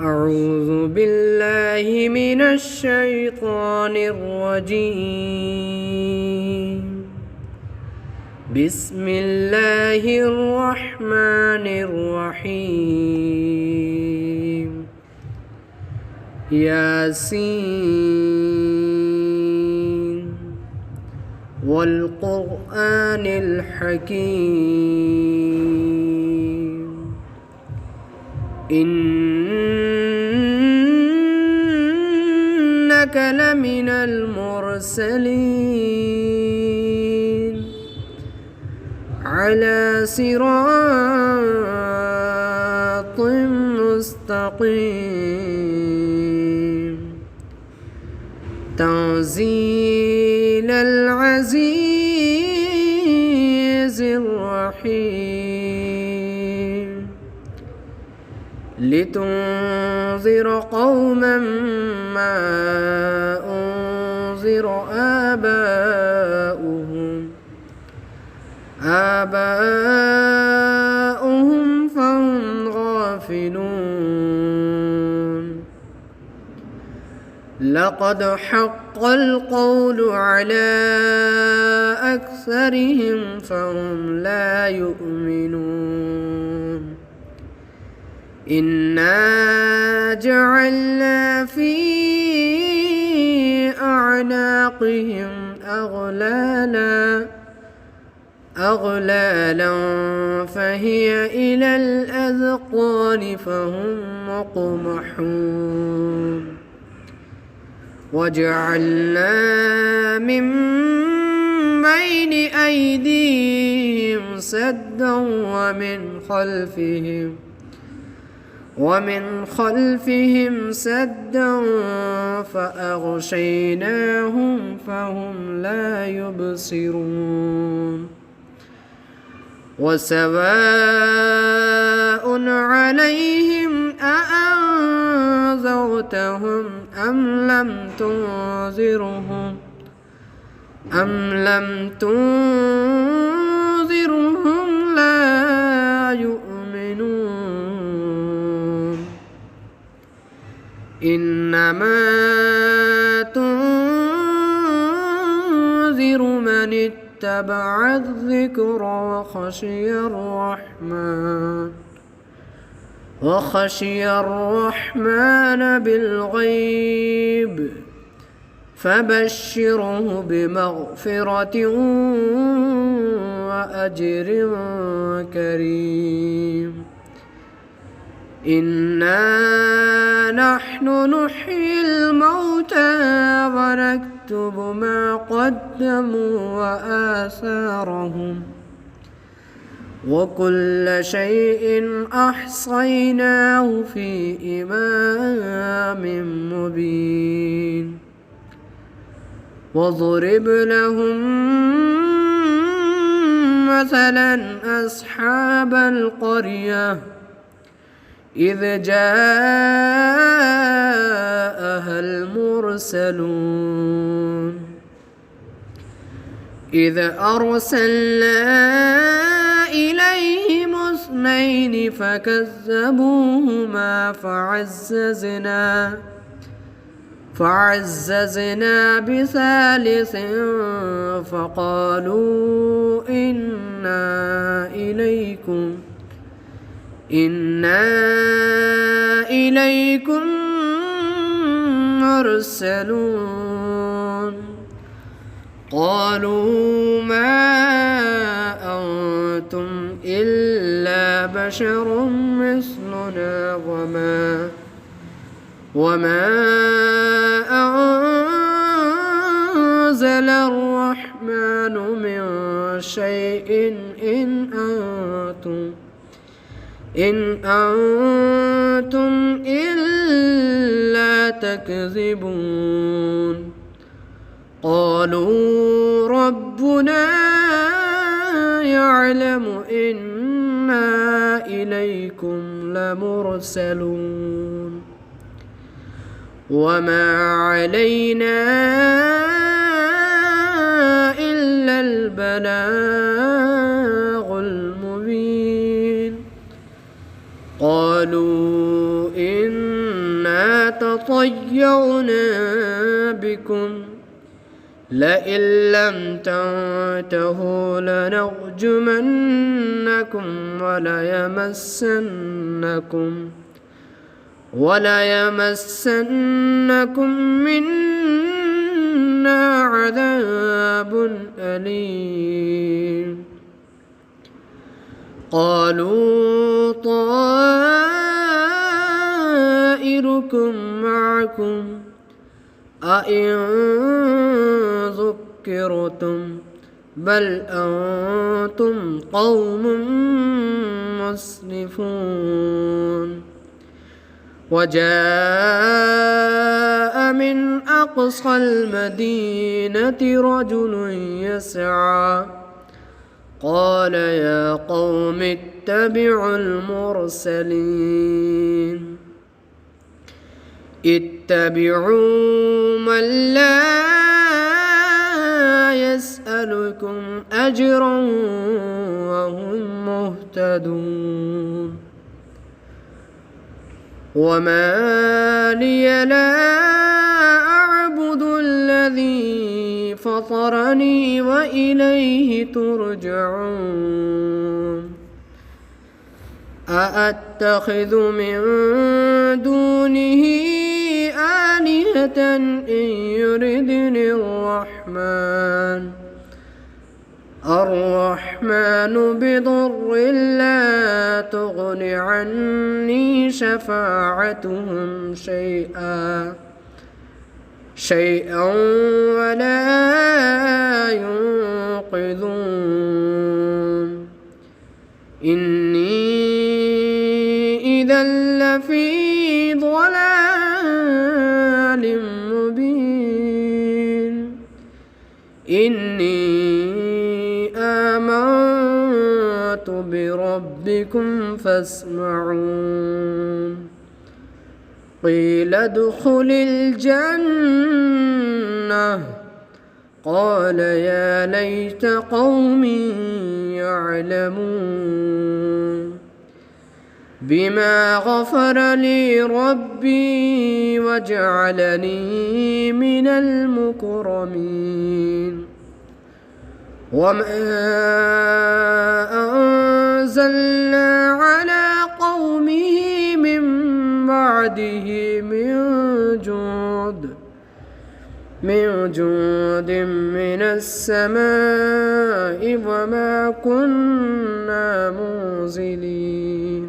أعوذ بالله من الشيطان الرجيم. بسم الله الرحمن الرحيم. ياسين والقرآن الحكيم. إنك لمن المرسلين على صراط مستقيم. تنزيل العزيز الرحيم. لتنذر قوما ما أنذر آباؤهم فهم غافلون. لقد حق القول على أكثرهم فهم لا يؤمنون. إنا جعلنا في أعناقهم أغلالا فهي إلى الأذقان فهم مقمحون. وجعلنا من بين أيديهم سدا ومن خلفهم سدا فأغشيناهم فهم لا يبصرون. وسواء عليهم أأنذرتهم أم لم تنذرهم لا يؤمنون. إنما تنذر من اتبع الذكر وخشي الرحمن بالغيب فبشره بمغفرة وأجر كريم. إنا نحن نحيي الموتى ونكتب ما قدموا وآثارهم وكل شيء أحصيناه في إمام مبين. واضرب لهم مثلا أصحاب القرية إذ جاءها المرسلون. إذ أرسلنا إليهم اثنين فكذبوهما فعززنا بثالث فقالوا إنا إليكم مرسلون. قالوا ما أنتم إلا بشر مثلنا وما أنزل الرحمن من شيء إن أنتم إلا تكذبون. قالوا ربنا يعلم إنا إليكم لمرسلون وما علينا إلا البلاغ المبين. قالوا إن تطيرنا بكم لئن لم تنتهوا لنرجمنكم وليمسنكم منا عذاب أليم. قالوا طائركم معكم أئن ذكرتم بل أنتم قوم مسرفون. وجاء من أقصى المدينة رجل يسعى قال يا قوم اتبعوا المرسلين اتبعوا من لا يسألكم أجرا وهم مهتدون. وما لي لا أعبد الذي فطرني وإليه ترجعون. أأتخذ من دونه آلهة إن يردني الرحمن بضر لا تغن عني شفاعتهم شيئا ولا ينقذون. إني إذا لفي ضلال مبين. إني آمنت بربكم فاسمعون. قيل ادخل الجنة قال يا ليت قومي يعلمون بما غفر لي ربي وجعلني من المكرمين. وما أنزلنا على قومه من بعده من جود من السماء وما كنا منزلين.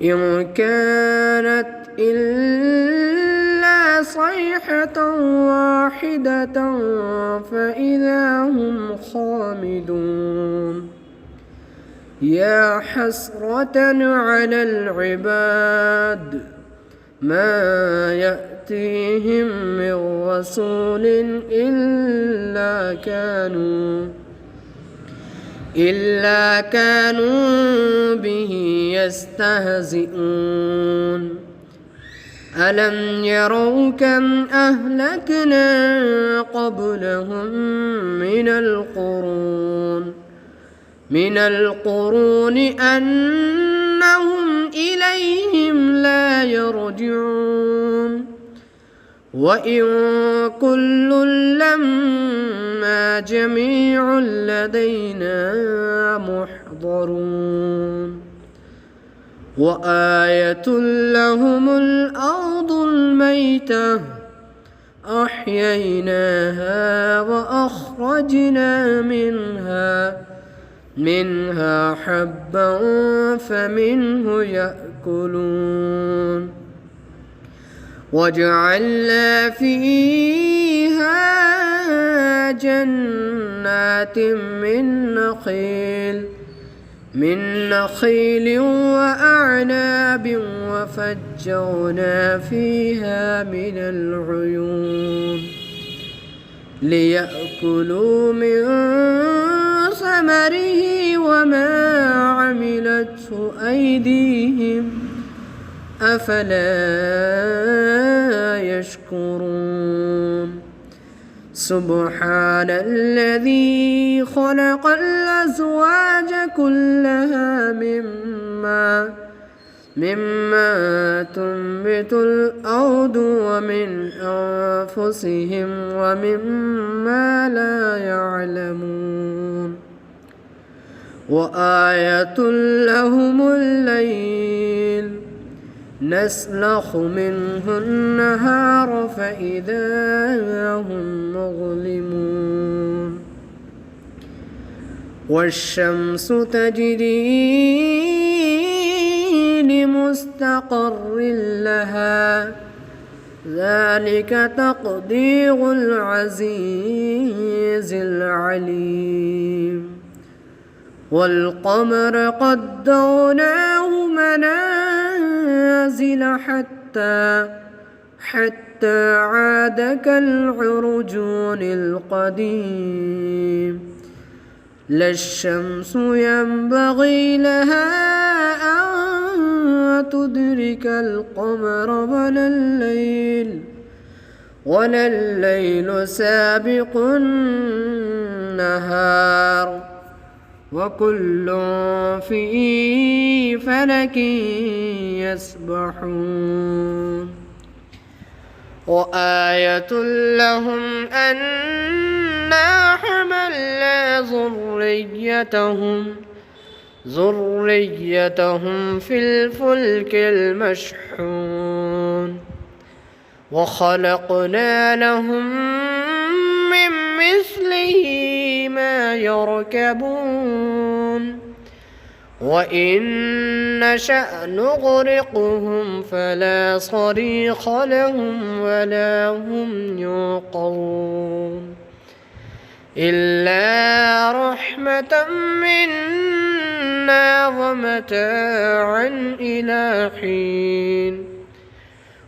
إن كانت إلا صيحة واحدة فإذا هم خامدون. يا حسرة على العباد ما يأتيهم من رسول إلا كانوا به يستهزئون. ألم يروا كم أهلكنا قبلهم من القرون أنهم إليهم لا يرجعون. وإن كل لما جميع لدينا محضرون. وآية لهم الأرض الميتة أحييناها وأخرجنا منها حبا فمنه يأكلون. وجعلنا فيها جنات من نخيل وأعناب وفجرنا فيها من العيون ليأكلوا من ثمره وما عملته أيديهم أفلا يشكرون. سبحان الذي خلق الأزواج كلها مما تنبت الأرض ومن أنفسهم ومما لا يعلمون وآية لهم الليل نسلخ منه النهار فإذا هم مظلمون والشمس تجري لمستقر لها ذلك تقدير العزيز العليم والقمر قدرناه منازل حتى عاد كالعرجون القديم لا الشمس ينبغي لها أن تدرك القمر ولا الليل سابق النهار وكل في فلك يسبحون وآية لهم أنا حملنا ذريتهم في الفلك المشحون وخلقنا لهم من مثله ما يركبون وإن نشأ نغرقهم فلا صريخ لهم ولا هم ينقذون إلا رحمة منا ومتاعا إلى حين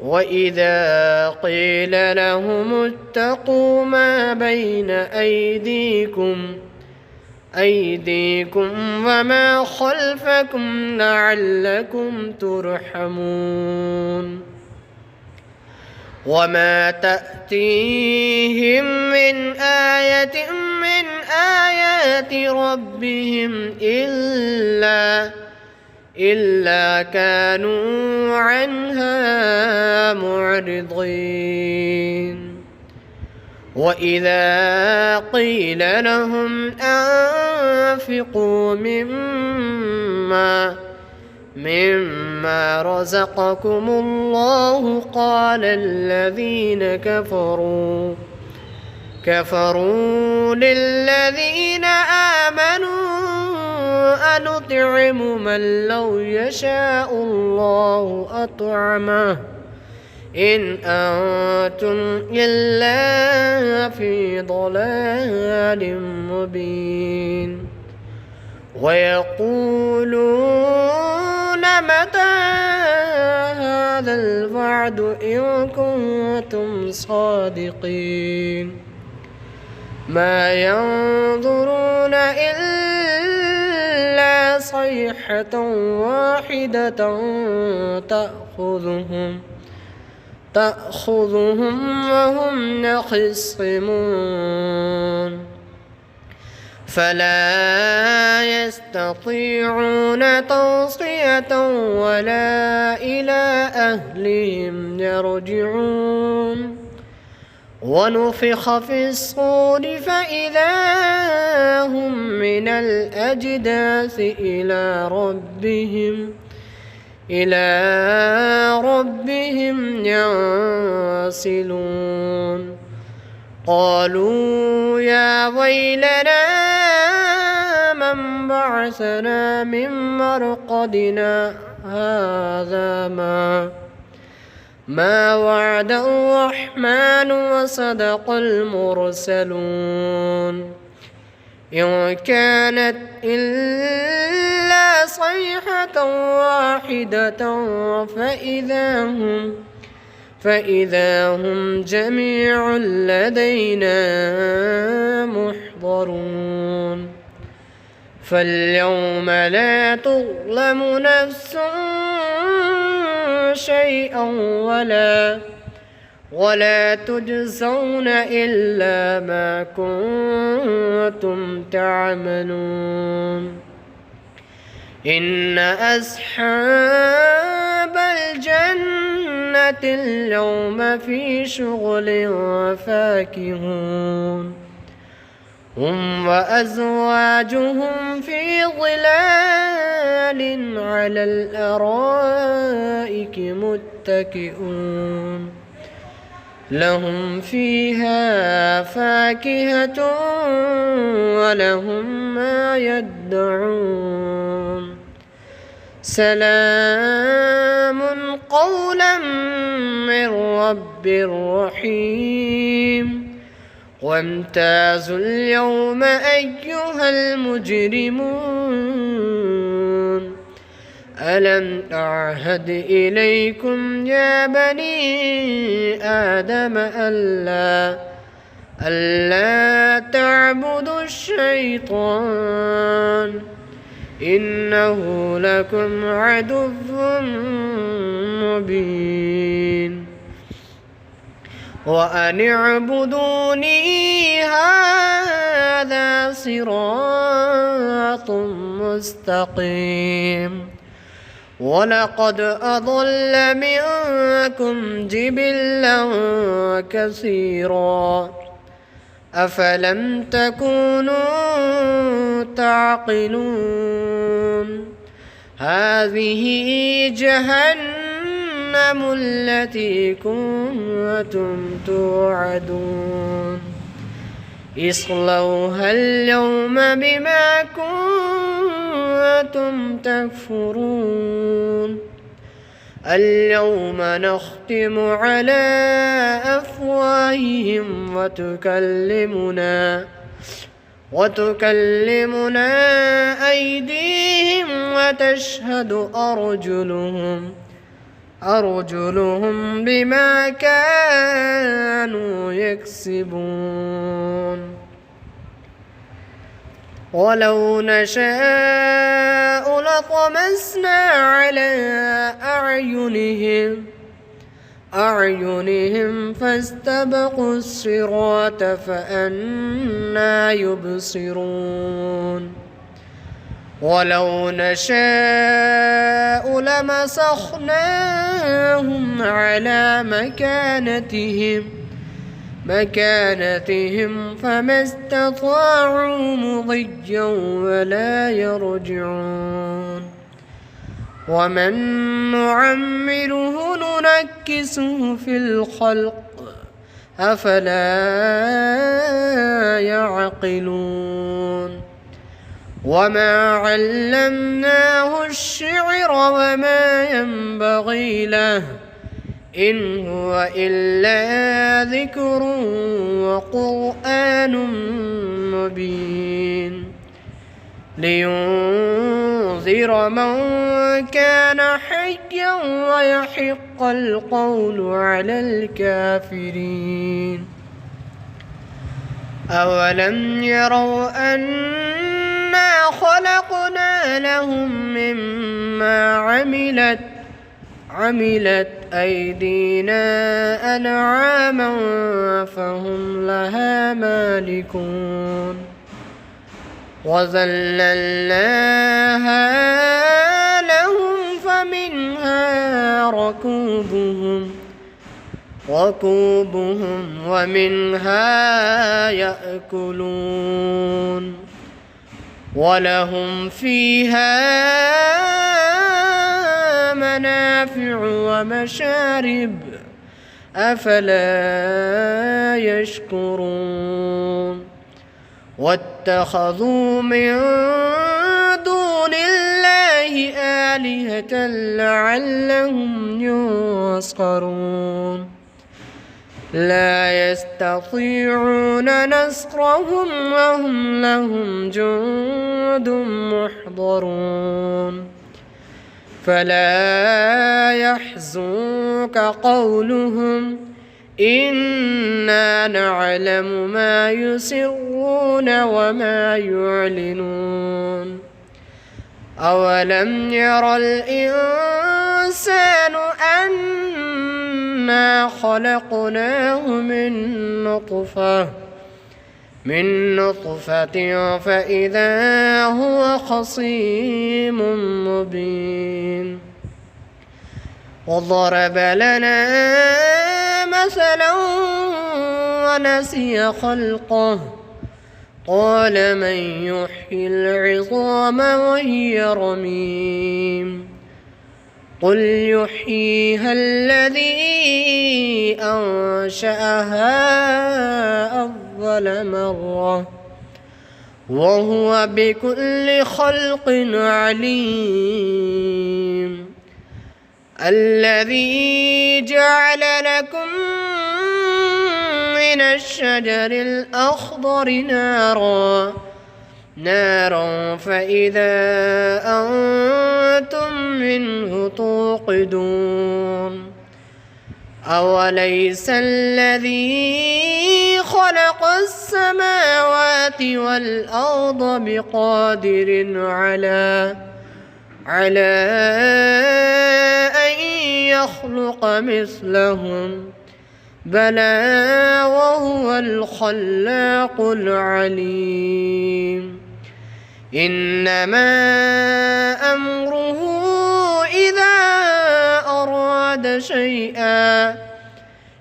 وإذا قيل لهم اتقوا ما بين أيديكم وما خلفكم لعلكم ترحمون وما تأتيهم من آية من آيات ربهم إلا كانوا عنها معرضين وإذا قيل لهم أنفقوا مما رزقكم الله قال الذين كفروا للذين آمنوا أنطعم من لو يشاء الله أطعمه إن أنتم إلا في ضلال مبين ويقولون متى هذا الوعد إن كنتم صادقين ما ينظرون إلا صيحة واحدة تأخذهم وهم يخصمون فلا يستطيعون توصية ولا إلى أهلهم يرجعون ونفخ في الصور فإذا هم من الأجداث إلى ربهم ينسلون قالوا يا ويلنا من بعثنا من مرقدنا هذا ما وعد الرحمن وصدق المرسلون إن كانت إلا صيحة واحدة فإذا هم جميع لدينا محضرون فاليوم لا تظلم نفس شيئا ولا تجزون إلا ما كنتم تعملون إن أصحاب الجنة اليوم في شغل فاكهون هم وأزواجهم في ظلال على الأرائك متكئون لهم فيها فاكهة ولهم ما يدعون سلام قولا من رب رحيم وامتازوا اليوم أيها المجرمون ألم أعهد إليكم يا بني آدم ألا تعبدوا الشيطان إنه لكم عدو مبين وأن اعبدوني هذا صراط مستقيم ولقد أضل منكم جبلا كثيرا أفلم تكونوا تعقلون هذه جهنم التي كنتم توعدون اصلوها اليوم بما كنتم تكفرون اليوم نختم على أفواههم وتكلمنا أيديهم وتشهد أرجلهم بما كانوا يكسبون ولو نشاء لطمسنا على أعينهم فاستبقوا الصراط فأنى يبصرون ولو نشاء لمسخناهم على مكانتهم فما استطاعوا مضيا ولا يرجعون ومن نعمره ننكسه في الخلق أفلا يعقلون وما علمناه الشعر وما ينبغي له إن هو إلا ذكر وقرآن مبين لينذر من كان حيا ويحق القول على الكافرين أولم يروا أنا خلقنا لهم مما عملت أيدينا أنعاما فهم لها مالكون وذللناها لهم فمنها ركوبهم ومنها يأكلون ولهم فيها منافع ومشارب أفلا يشكرون واتخذوا من دون الله آلهة لعلهم ينصرون لا يستطيعون نصرهم وهم لهم جند محضرون فلا يحزنك قولهم إنا نعلم ما يسرون وما يعلنون أولم ير الإنسان أنا خلقناه من من نطفة فإذا هو خصيم مبين وضرب لنا مثلا ونسي خلقه قال من يحيي العظام وهي رميم قل يحييها الذي أنشأها أول مرة وهو بكل خلق عليم الذي جعل لكم من الشجر الأخضر نارا فإذا أنتم منه توقدون أوليس الذي خلق السماوات والأرض بقادر على أن يخلق مثلهم بلى وهو الخلاق العليم إنما أمره إذا أراد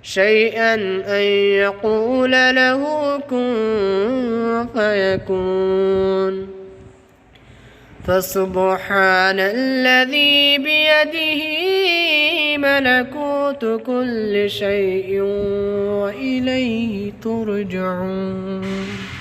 شيئا أن يقول له كن فيكون فسبحان الذي بيده ملكوت كل شيء وإليه ترجعون.